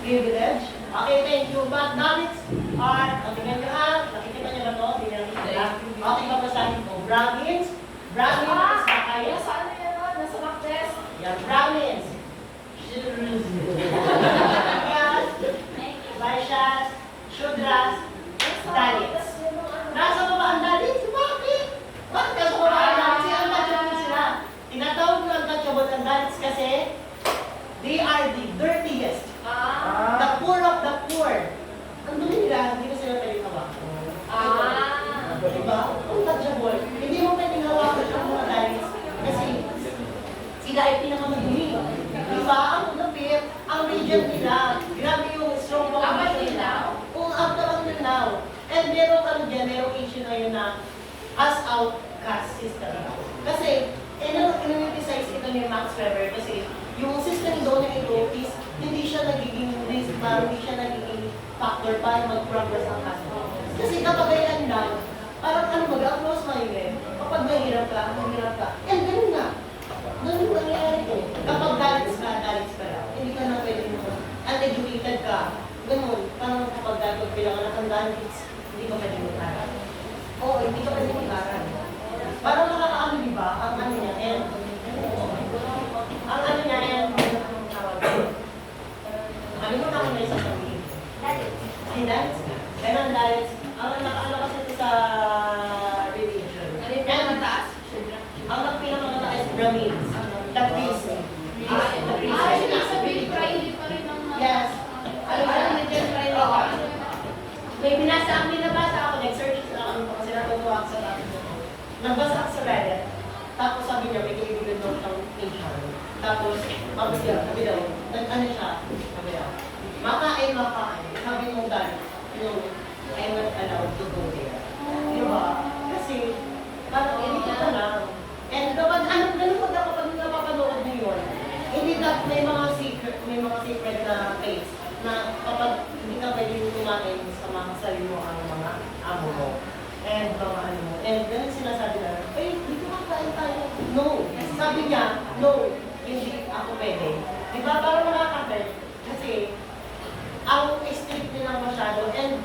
privilege. Okay, thank you. But dalits are, tingnan nyo nakikita nyo ba ito? Binakita. Okay, babasahin ko. Brahmins, Brahmins, kaya. Saan na yan? Nasa backdesk. Yan, Brahmins. Vaishyas, Shudras, Dalits. Nasa baba ang Dalits? Bakit? Bakit nasa baba ang Dalits? Untouchable sila. Tinatawag na untouchable ang Dalits kasi they are the dirtiest. The poor of the poor. Ang dumi nila, hindi ko sila pwedeng hawakan. Diba? Untouchable. Hindi mo pwedeng hawakan ang mga Dalits kasi sila ay pinakamadumi. Diba? Ang lapit, ang region nila. Grabe yung strong foundation nila. Kung ang now. And meron ano dyan, merong issue ngayon na as outcast system. Kasi, in-emphasize ito ni Max Weber kasi yung system daw na ito is hindi siya nagiging risk, hindi siya nagiging factor para mag-progress ang kaso. Kasi kapag ganyan lang, parang ano mag-close minded, kapag mahirap ka, and ganun nga. Ganun nangyayari ko. Kapag dalits ka lang. Hindi ka na pwede mo. Uneducated ka. Ganun. Parang kapag bilang anak ng dalits, hindi ka pwede mag-aral. Oo, hindi ka pwede mag-aral. Parang nakakaano, di ba? Ang ano niya, and ano mo na ako na isa sabihin? Si dalits ka. Ganun dalits. Ang nakaano kasi ito sa religion. Ano yung pinakamataas? Ang pinakamataas is Brahmins. The priest. The priest. Ibig sabihin, Friday pa rin ang Yes. Ano ba na dyan, Friday Oo. ka? May binabasa ako, nag-search sa akin kasi natutuwa ako sa topic na to. Nagbasa ako sa Reddit. Tapos sabi niya, may kaibigan daw siyang Asian. Tapos, sabi daw, ano siya? Sabi daw, makain. Sabi mong dali, I'm not allowed to go there. Di ba? Kasi, parang hindi ka lang. And kapag, ganun kapag napapanood mo yun, hindi ka, may mga secret na place na kapag hindi ka pwede kumain sa mga sarili mo ang mga amo mo. And mga ano mo. And ganun sinasabi na, dito makain tayo. No. Sabi niya, no, hindi ako pwede. Di ba? Parang nakaka-hurt. Kasi, ang strict nila masyado. And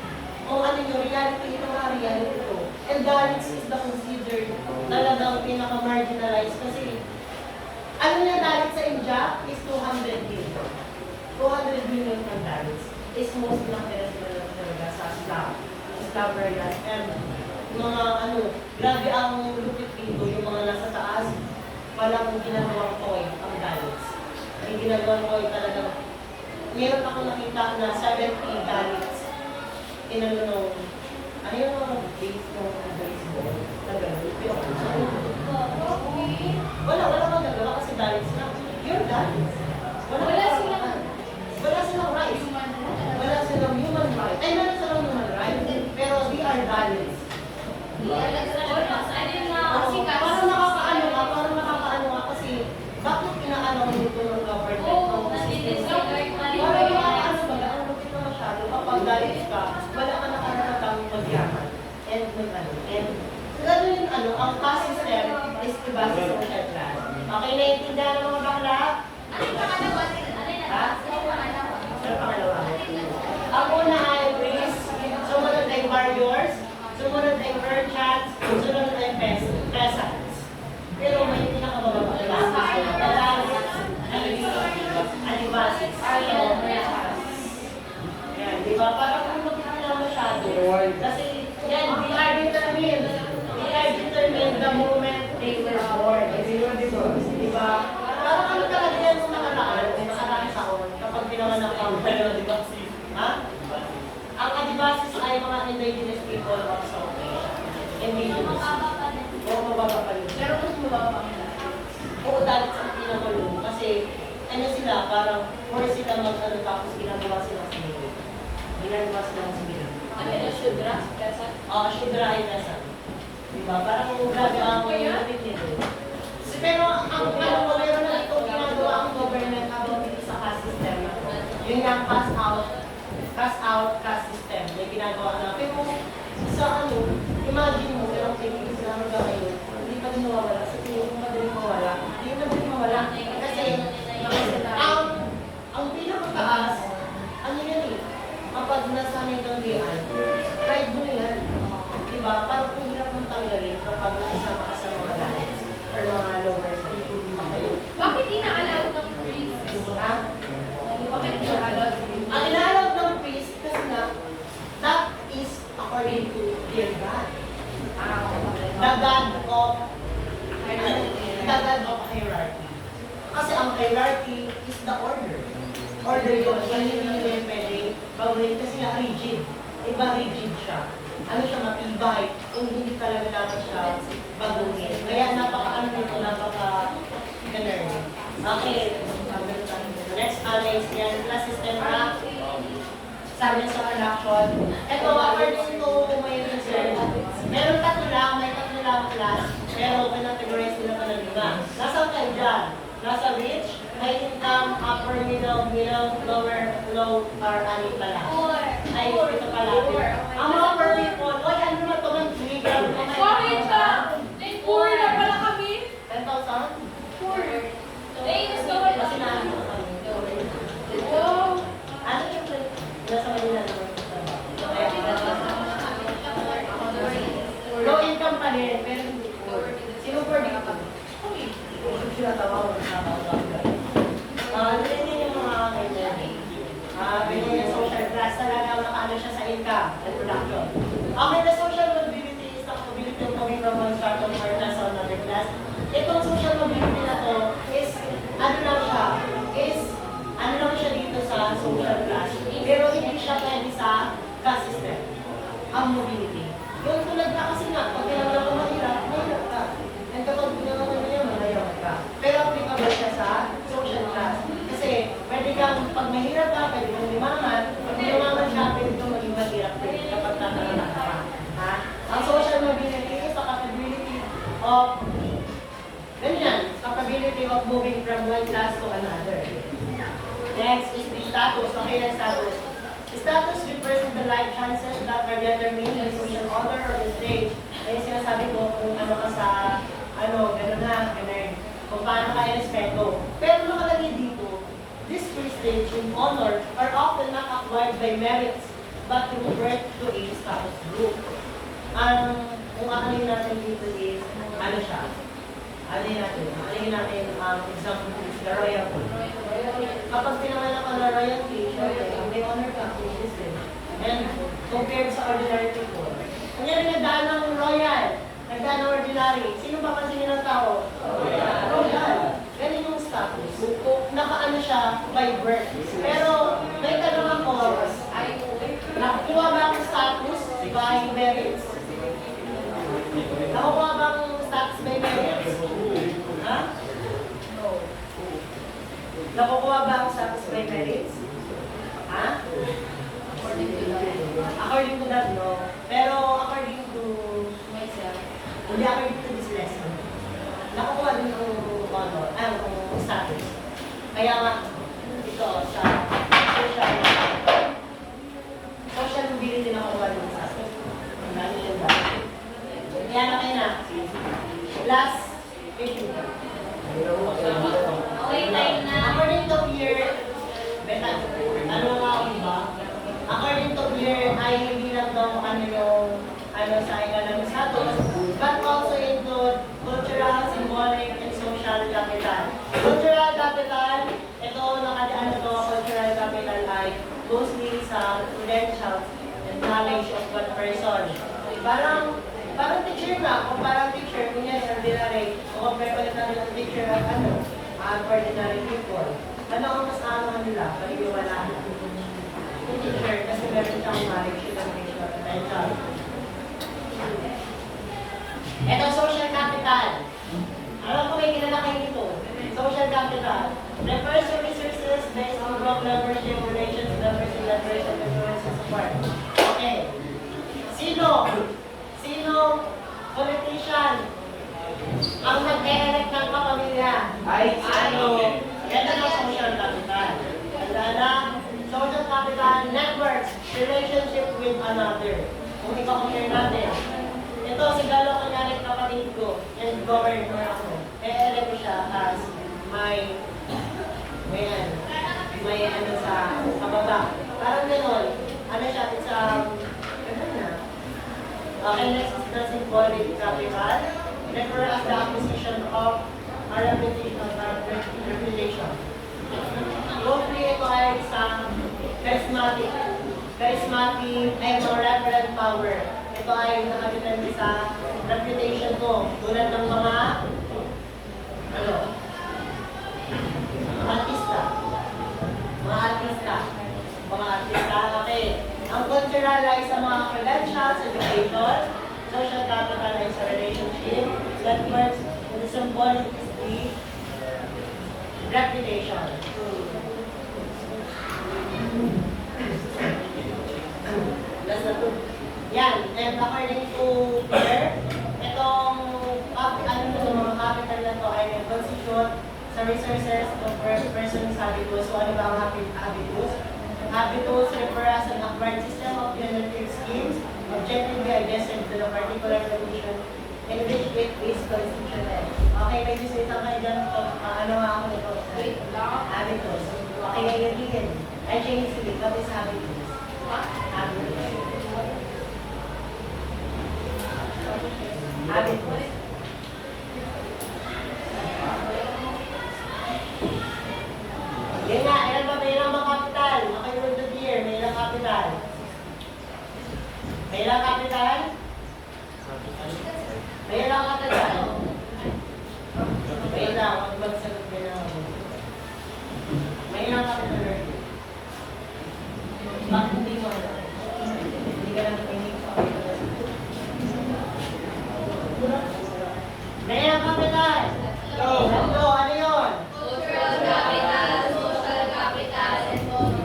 kung ano yung reality, ito nga reality ito. And Dalits is the considered talagang pinaka-marginalized. Kasi, ano na Dalits sa India is 200 billion. 200 billion ng Dalits is most lang talaga sa Slavery. And mga grabe ang lupit dito, yung mga nasa taas, walang ginagawang toy ang Dalits. Yung ginagawang toy talagang, meron ako nakita na 70 Dalits. Ano yung mga base ng baseball na gano'n? Wala magagawa kasi Dalits na. You're Dalits. Wala silang rights. Wala silang human rights. Ay, meron silang human rights, pero they are Dalits. Parang nakakaano nga kasi bakit inaano nito ng government? Parang nakakaano ba? Ang lupit na masyado. Kapag Dalits ka, wala ka nakaratang magyaman. And lalo yung ang caste system is iba sa social class. Okay, naiintindihan ng mga bakla? Ha? Ano pangalawa? Ang una ay priest, sumunod ay warriors, sumunod ay merchants, sumunod ay peasants. Pero may pinakababa Adibasis. Yan, di ba? Parang kung magkakala masyado. Kasi yan, they are determined. They are determined the moment they were born. Di ba? Parang ano talaga yan sa nakaraang taon kapag pinanganak ang Adibasis. Ha? Ang Adibasis ay mga indigenous people of South Asia. Indigenous. Oo, mababa pa rin. Pero mas mababa pa rin. Oo, dahil sa pinakaluno. Kasi, sila, parang more sila tapos ginagawa silang sinili. Ginagawa silang sinili. Shudra? Oo, Shudra ay nasa. Diba? Parang grabe ang lapit nito. Pero meron na itong ginagawa ang government about dito sa caste system na to. Yun yung caste system. May ginagawa na. Pero sa imagine mo, pero Pilipinas na hanggang ngayon, hindi pa din nawawala sa pagkakamalian, pride mo yan. Diba? Parang kung hirap mong tanggalin kapag nakasama ka sa mga guys or mga lovers. Okay. Bakit ina-allow ng priest? Ha? Bakit ina-allow? Ang inaalok ng priest kasi nga, that is according to their God. The God of hierarchy. Kasi ang hierarchy is the order. Order yun. Yan yung hindi nila pwede baguhin kasi nga rigid. Iba rigid siya. Ano siya, matibay. Kung hindi talaga dapat siya baguhin. Kaya napaka-ano nito, napaka-ganun. Okay. Next analyze yan. Class system na. Sabi sa production. Ito, according to my research, meron tatlo lang, may tatlo lang class. Pero pinategorize nila pa ng lima. Nasaan kayo dyan? Nasa rich, high income, upper middle, lower, low, or anim pala. Ay, ito pala. Ang mga poor people, oy, ano naman ito ng trigger? Bakit ba? Poor na pala kami. 10,000? Poor. Kasi namin ko kami. Wow. Ano yung nasa Manila naman? Low income pa rin, pero hindi poor. Sino poor dito? Kami. Sila tawa, hindi yung mga ganyan. Ganyan yung social class talaga makaano siya sa income and production. Okay, the social mobility is the mobility of coming from one class to another class or another class. Itong social mobility na to is, ano lang siya dito sa social class. Pero hindi siya pwede sa class system. Ang mobility. Yung tulad na kasi nga, pag pinagawa ko mahirap ka. And kapag pinagawa mo niya, mahirap ka. Pero applicable siya sa social class. Kasi pwede kang, pag mahirap ka, pwede kang limangan. Pag limangan ka, pwede kang maging mahirap din kapag tatanganak ka. Ha? Ang social mobility is the capability of, ganyan, capability of moving from one class to another. Next is the status. Okay na status. Status refers to the life chances that are determined by social order or the stage. Kaya sinasabi ko kung ano ka sa, gano'n na, gano'n. Kung paano ka respeto. Pero nakalagay dito, this first stage in honor are often not acquired by merits, but through birth to a status group. Kung akalin natin dito is, ano siya? Alin natin, example is the royalty. Kapag pinanganak ka na royalty, syempre, may honor ka in this stage. And compared sa ordinary people. Kunyari nagdaan ng royal, nagdaan ng ordinary, sino ba pansinin ng tao? Royal. Ganun yung status. Nakaano siya by birth. Pero may tanong ako, nakukuha ba ang status by merits? Nakukuha ba ang status by merits? Ha? No. Nakukuha ba ang status by merits? Ha? According to that, no. Pero according to myself, hindi according to this lesson. Nakukuha din ang status. Kaya nga, ito sa social mobility nakukuha din sa status. Ang dami yung dami. Kaya na kayo na. Last 15. Okay, time na. According to Pierre, ano nga ako ba? According to Pierre, ay hindi lang daw sa ng status, but also include cultural, symbolic, and social capital. Cultural capital, ito cultural capital ay mostly sa credentials and knowledge of one person. Parang teacher nga, kung parang teacher, kunyari ordinary, o compare ulit natin ang teacher at ordinary people. Ano ang mas nila? Pag-iwalaan. Yung teacher, kasi meron siyang knowledge, knowledge of potential. Ito, social capital. Alam ko may kilala kayo dito. Social capital refers to resources based on group membership, relations, members, collaboration, influence, and support. Okay. Sino politician ang nag-elect ng kapamilya? Ito ang social capital. Social capital networks, relationship with another. Kung ikaw-compare natin. Ito, si Galo, kunyari kapatid ko, and governor ako. E-elect ko siya as may sa kababa. Parang gano'n. ano siya, it's ano na. Okay, next is the symbolic capital. Refer as the acquisition of a reputation. Go free, ito ay isang charismatic, ay mga reverent power. Ito ay nakabitan sa reputation ko. Tulad ng mga, artista. Okay. Ang cultural ay sa mga credentials, education, social capital ay sa relationship, networks, and the symbolic is the reputation. That's the two. Yan, and according to Pierre, itong mga capital na to ay constitute sa resources of person's habitus. So ano ba ang habitus? Habitus refer as an acquired system of cumulative schemes objectively adjacent to the particular condition in which it is constituted. Okay, may gusto isang kayo dyan, ano nga ako nito? Wait lang. Habitus. Okay, ngayon din. I change it. What is habitus? Habitus. Habitus. Yan nga, ilan ba may ilang mga kapital? Okay, roll the year, may ilang kapital. May ilang kapital? May ilang kapital? May ilang, huwag magsagot din ako. May ilang kapital. Bakit hindi mo alam? Hindi ka lang napinig sa kapital. May ilang kapital? Tatlo, ano yun? Cultural capital, social capital, and social.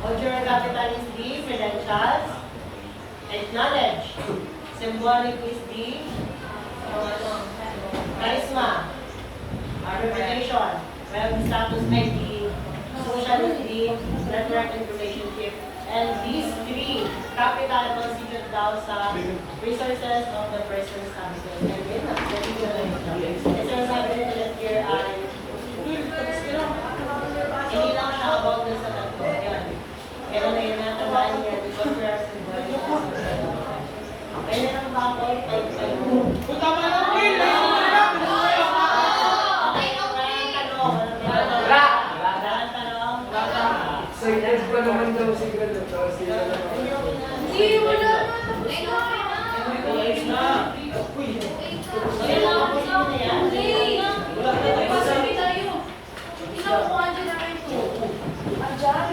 Cultural capital is the credentials, knowledge. Symbolic is the charisma, reputation, well, status ID, social is the network and relationship. And these three capital constitute daw sa resources of the person's habitus. And yun na, kasi ang sabi nito that here ay hindi lang siya about dun sa tatlo. Yan. Kaya na yun natandaan niya because we are symbolic. Kaya na lang ba ako? Punta ka lang, Will! Excited pa naman daw si Galo. Hindi, wala naman. Ay, Ayos na.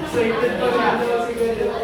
Excited pa naman daw si Galo.